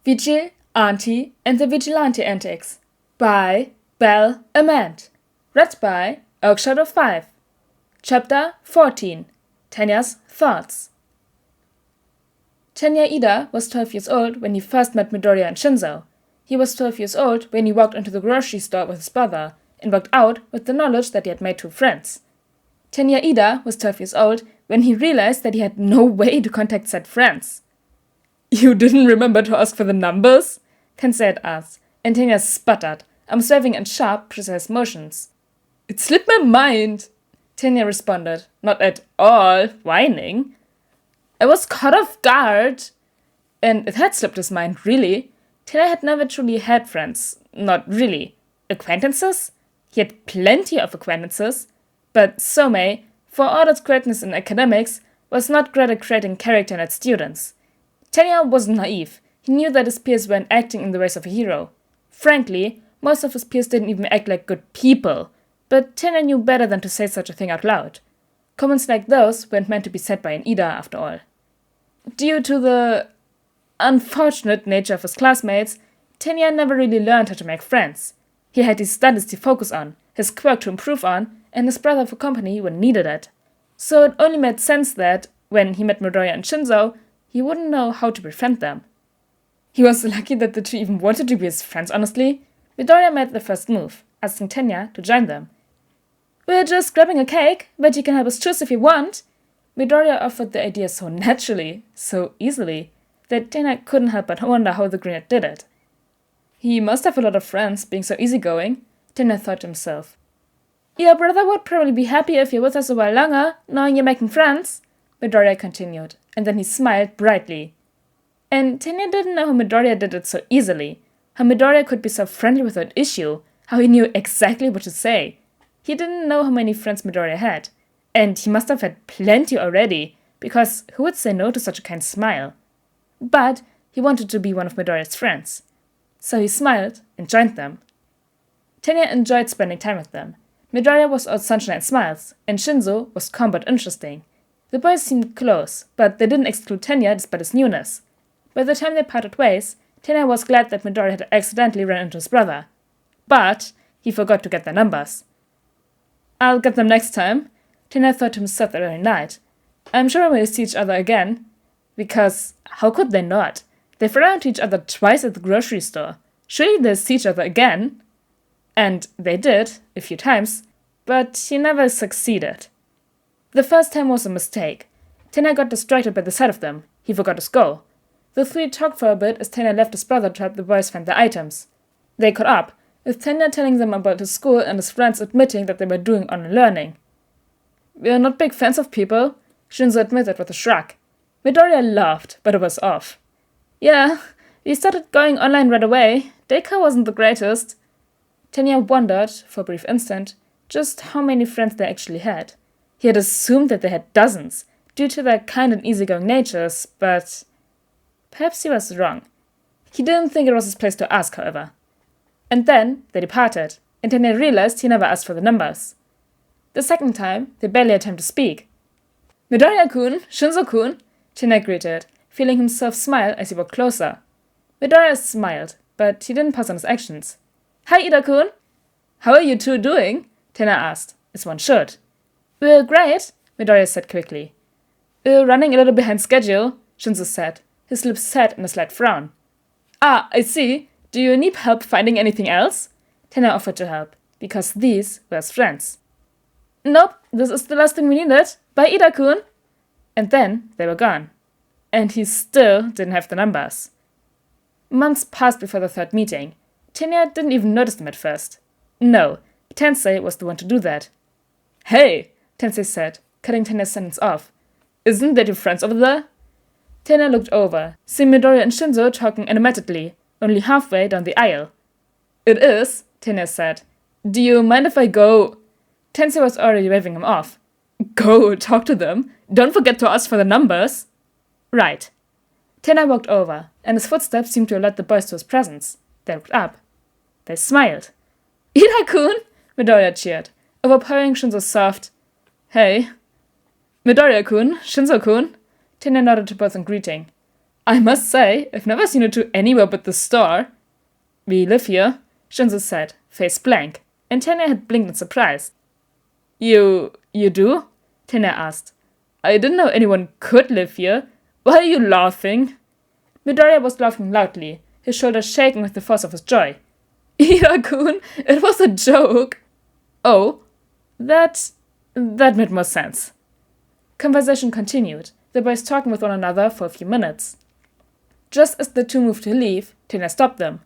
Vigil, Ante, and the Vigilante Antics by BelleAmant. Read by Oakshadow 5. Chapter 14. Tenya's Thoughts. Tenya Ida was 12 years old when he first met Midoriya and Shinzo. He was 12 years old when he walked into the grocery store with his brother and walked out with the knowledge that he had made 2 friends. Tenya Ida was 12 years old when he realized that he had no way to contact said friends. "You didn't remember to ask for the numbers?" Tensei had asked, and Tenya sputtered, arms waving in sharp, precise motions. "It slipped my mind," Tenya responded, not at all whining. "I was caught off guard." And it had slipped his mind, really. Tenya had never truly had friends. Not really. Acquaintances? He had plenty of acquaintances. But Somei, for all its greatness in academics, was not great at creating character in its students. Tenya wasn't naive. He knew that his peers weren't acting in the ways of a hero. Frankly, most of his peers didn't even act like good people. But Tenya knew better than to say such a thing out loud. Comments like those weren't meant to be said by an Ida, after all. Due to the unfortunate nature of his classmates, Tenya never really learned how to make friends. He had his studies to focus on, his work to improve on, and his brother for company when needed it. So it only made sense that, when he met Midoriya and Shinzo, he wouldn't know how to befriend them. He was lucky that the two even wanted to be his friends, honestly. Midoriya made the first move, asking Tenya to join them. "We're just grabbing a cake, but you can help us choose if you want." Midoriya offered the idea so naturally, so easily, that Tenya couldn't help but wonder how the greenette did it. He must have a lot of friends, being so easygoing, Tenya thought to himself. "Your brother would probably be happy if you're with us a while longer, knowing you're making friends," Midoriya continued, and then he smiled brightly. And Tenya didn't know how Midoriya did it so easily, how Midoriya could be so friendly without issue, how he knew exactly what to say. He didn't know how many friends Midoriya had, and he must have had plenty already, because who would say no to such a kind smile? But he wanted to be one of Midoriya's friends. So he smiled and joined them. Tenya enjoyed spending time with them. Midoriya was all sunshine and smiles, and Shinzo was calm but interesting. The boys seemed close, but they didn't exclude Tenya despite his newness. By the time they parted ways, Tenya was glad that Midoriya had accidentally run into his brother. But he forgot to get their numbers. "I'll get them next time," Tenya thought to himself that very night. "I'm sure we'll see each other again." Because how could they not? They've run into each other twice at the grocery store. Surely they'll see each other again. And they did, a few times, but he never succeeded. The first time was a mistake. Tenya got distracted by the sight of them. He forgot his goal. The three talked for a bit as Tenya left his brother to help the boys find their items. They caught up, with Tenya telling them about his school and his friends admitting that they were doing online learning. "We're not big fans of people," Shinzo admitted with a shrug. Midoriya laughed, but it was off. "Yeah, we started going online right away. Daycare wasn't the greatest." Tenya wondered, for a brief instant, just how many friends they actually had. He had assumed that they had dozens, due to their kind and easygoing natures, but perhaps he was wrong. He didn't think it was his place to ask, however. And then they departed, and Tenya realized he never asked for the numbers. The second time, they barely had time to speak. "Midoriya-kun, Shinzo-kun," Tenya greeted, feeling himself smile as he walked closer. Midoriya smiled, but he didn't pass on his actions. "Hi, Ida-kun." "How are you two doing?" Tenya asked, as one should. "We're great," Midoriya said quickly. "We're running a little behind schedule," Shinzo said, his lips set in a slight frown. "Ah, I see. Do you need help finding anything else?" Tenya offered to help, because these were his friends. "Nope, this is the last thing we needed. Bye, Ida-kun." And then they were gone. And he still didn't have the numbers. Months passed before the third meeting. Tenya didn't even notice them at first. No, Tensei was the one to do that. "Hey," Tensei said, cutting Tenya's sentence off. "Isn't that your friends over there?" Tenya looked over, seeing Midoriya and Shinzo talking animatedly, only halfway down the aisle. "It is," Tenya said. "Do you mind if I go?" Tensei was already waving him off. "Go, talk to them. Don't forget to ask for the numbers." "Right." Tenya walked over, and his footsteps seemed to alert the boys to his presence. They looked up. They smiled. "Ida-kun!" Midoriya cheered, overpowering Shinzo's soft, "Hey." "Midoriya-kun, Shinzo-kun." Tenya nodded to both in greeting. I must say, I've never seen you two anywhere but the store. We live here, Shinzo said, face blank, and Tenya had blinked in surprise. You do? Tenya asked. I didn't know anyone could live here. Why are you laughing? Midoriya was laughing loudly, his shoulders shaking with the force of his joy. Ida-kun, it was a joke. Oh, that made more sense. Conversation continued, the boys talking with one another for a few minutes. Just as the two moved to leave, Tenya stopped them.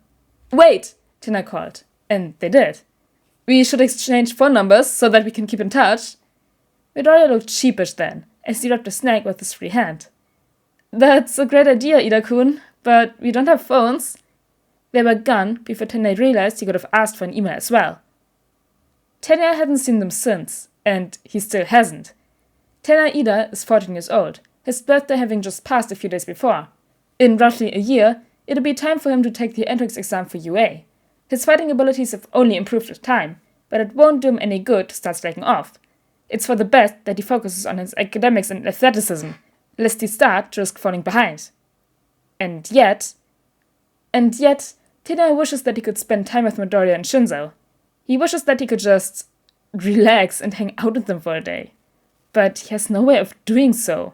Wait, Tenya called, and they did. We should exchange phone numbers so that we can keep in touch. Midoriya looked sheepish then, as he rubbed a snake with his free hand. That's a great idea, Ida-kun, but we don't have phones. They were gone before Tenya realized he could have asked for an email as well. Tenya hadn't seen them since, and he still hasn't. Tenya Ida is 14 years old, his birthday having just passed a few days before. In roughly a year, it'll be time for him to take the entrance exam for UA. His fighting abilities have only improved with time, but it won't do him any good to start slacking off. It's for the best that he focuses on his academics and athleticism, lest he start to risk falling behind. And yet, Tenya wishes that he could spend time with Midoriya and Shinzo. He wishes that he could just relax and hang out with them for a day. But he has no way of doing so.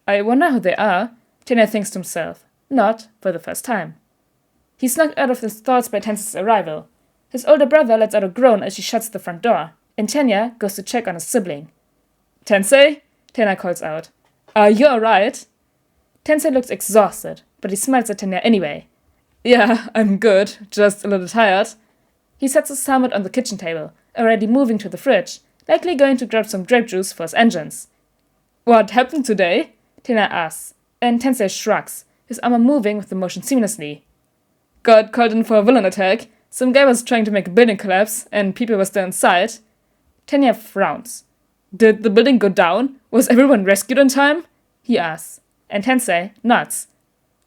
I wonder how they are, Tenya thinks to himself, not for the first time. He snuck out of his thoughts by Tensei's arrival. His older brother lets out a groan as she shuts the front door, and Tenya goes to check on his sibling. Tensei? Tenya calls out. Are you alright? Tensei looks exhausted, but he smiles at Tenya anyway. Yeah, I'm good, just a little tired. He sets his helmet on the kitchen table, already moving to the fridge, likely going to grab some grape juice for his engines. What happened today? Tenya asks, and Tensei shrugs, his armor moving with the motion seamlessly. Got called in for a villain attack. Some guy was trying to make a building collapse, and people were still inside. Tenya frowns. Did the building go down? Was everyone rescued in time? He asks, and Tensei nods.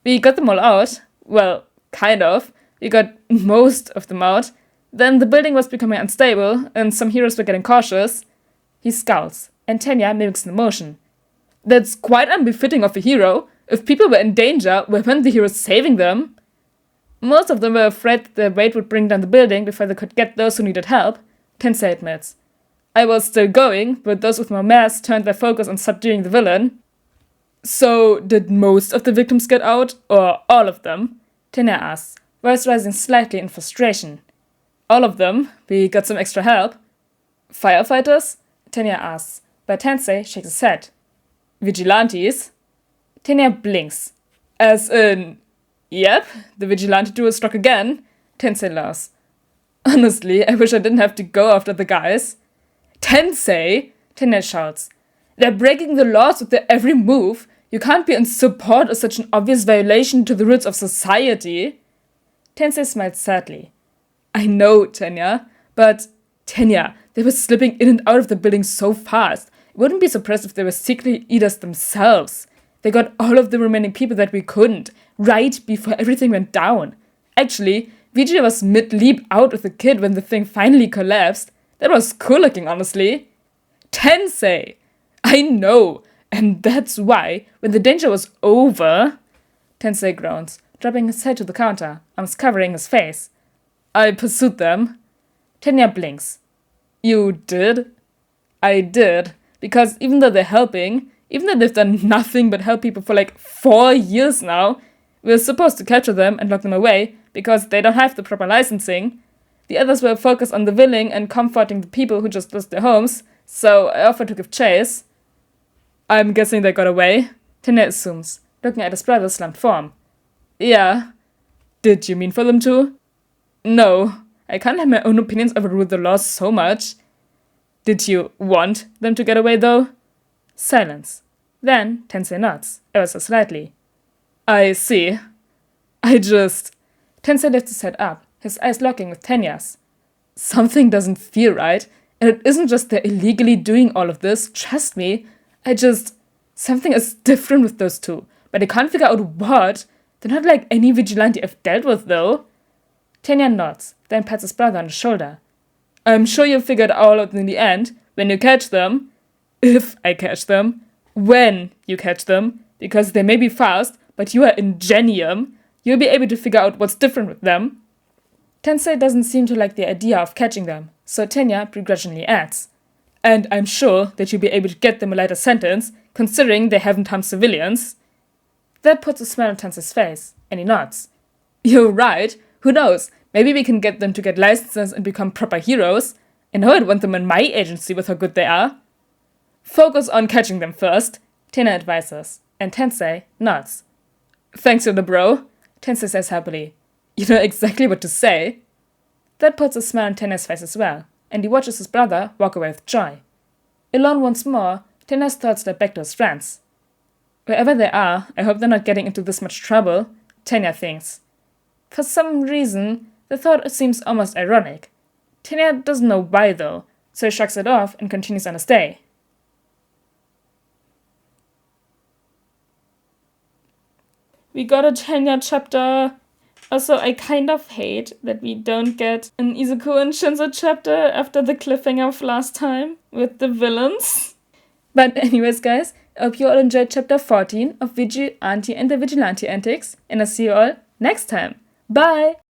We got them all out. Well, kind of. We got most of them out. Then the building was becoming unstable, and some heroes were getting cautious. He scowls, and Tenya mimics the motion. That's quite unbefitting of a hero. If people were in danger, weren't the heroes saving them? Most of them were afraid that their weight would bring down the building before they could get those who needed help, Tensei admits. I was still going, but those with more mass turned their focus on subduing the villain. So, did most of the victims get out, or all of them? Tenya asks, voice rising slightly in frustration. All of them. We got some extra help. Firefighters? Tenya asks, but Tensei shakes his head. Vigilantes? Tenya blinks. As in, yep, the Vigilante duo struck again. Tensei laughs. Honestly, I wish I didn't have to go after the guys. Tensei! Tenya shouts. They're breaking the laws with their every move. You can't be in support of such an obvious violation to the rules of society. Tensei smiles sadly. I know, Tenya, but Tenya, they were slipping in and out of the building so fast. I wouldn't be surprised if they were secretly eaters themselves. They got all of the remaining people that we couldn't, right before everything went down. Actually, Vigil was mid-leap out with the kid when the thing finally collapsed. That was cool looking, honestly. Tensei! I know, and that's why, when the danger was over... Tensei groans, dropping his head to the counter, arms covering his face. I pursued them. Tenya blinks. You did? I did, because even though they're helping, even though they've done nothing but help people for like 4 years now, we're supposed to capture them and lock them away, because they don't have the proper licensing. The others were focused on the villing and comforting the people who just lost their homes, so I offered to give chase. I'm guessing they got away, Tenya assumes, looking at his brother's slumped form. Yeah. Did you mean for them to? No, I can't let my own opinions overrule the laws so much. Did you want them to get away, though? Silence. Then Tensei nods, ever so slightly. I see. Tensei lifts his head up, his eyes locking with Tenya's. Something doesn't feel right, and it isn't just they're illegally doing all of this, trust me. Something is different with those two, but I can't figure out what. They're not like any vigilante I've dealt with, though. Tenya nods, then pats his brother on the shoulder. I'm sure you'll figure it all out in the end, when you catch them. If I catch them. When you catch them. Because they may be fast, but you are Ingenium. You'll be able to figure out what's different with them. Tensei doesn't seem to like the idea of catching them, so Tenya begrudgingly adds, and I'm sure that you'll be able to get them a lighter sentence, considering they haven't harmed civilians. That puts a smile on Tensei's face, and he nods. You're right. Who knows? Maybe we can get them to get licenses and become proper heroes. And I would want them in my agency with how good they are. Focus on catching them first, Tenya advises, and Tensei nods. Thanks, you're the bro, Tensei says happily. You know exactly what to say. That puts a smile on Tenya's face as well, and he watches his brother walk away with joy. Alone once more, Tenya's thoughts slip back to his friends. Wherever they are, I hope they're not getting into this much trouble, Tenya thinks. For some reason, the thought seems almost ironic. Tenya doesn't know why though, so he shrugs it off and continues on his day. We got a Tenya chapter. Also, I kind of hate that we don't get an Izuku and Shinzo chapter after the cliffhanger of last time with the villains. But anyways, guys, I hope you all enjoyed chapter 14 of Vigil, Ante and the Vigilante Antics, and I'll see you all next time. Bye!